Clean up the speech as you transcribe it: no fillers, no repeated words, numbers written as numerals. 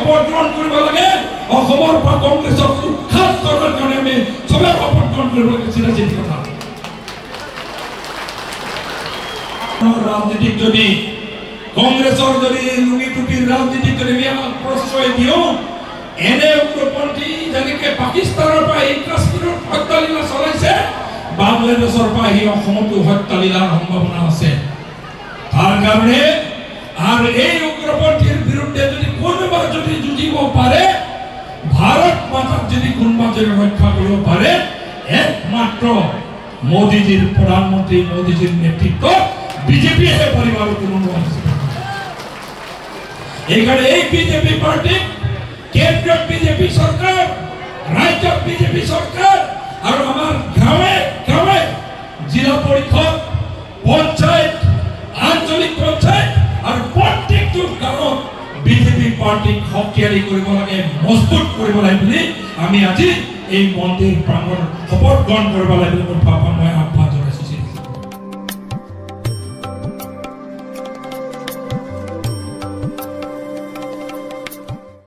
শপত গ্ৰহণ কৰিব লাগে অসমৰ পৰা কংগ্ৰেছক উৎখাত কৰাৰ কাৰণে আমি চবে শপত গ্ৰহণ কৰিব লাগে চিনাচিত কথা ৰাজনীতিক যদি কংগ্ৰেছৰ যদি লুঙি টুপিৰ ৰাজনীতিক যদি আমি প্ৰশ্ৰয় দিওঁ এনে উগ্ৰপন্থী যেনেকে পাকিস্তানৰ পৰা এই কাশ্মীৰত হত্যালীলা চলাইছে বাংলাদেশৰ পৰা এই অসমতো হত্যালীলাৰ সম্ভাৱনা আছে তাৰ কাৰণে আর এই উগ্রপন্থীর বিরুদ্ধে যদি কোনোবা যদি যুঁজিব পারে ভারত মাতাক যদি কোনোবা যদি রক্ষা করব পারে একমাত্র মোদীজির প্রধানমন্ত্রী মোদীজির নেতৃত্ব বিজেপি হে পরিবার কোনো এখানে এই বিজেপি পার্টি কেন্দ্র বিজেপি সরকার রাজ্য বিজেপি সরকার আর আমার গ্রামে গ্রামে জেলা পরিষদ পঞ্চায়েত আঞ্চলিক পঞ্চায়েত আর প্রত্যেকটো গাঁৱত বিজেপি পাৰ্টিক শক্তিশালী কৰিব লাগে মজবুত কৰিব লাগে বুলি আমি আজি এই মন্দিৰ প্ৰাংগণ শপত গ্ৰহণ কৰিব লাগে বুলি মই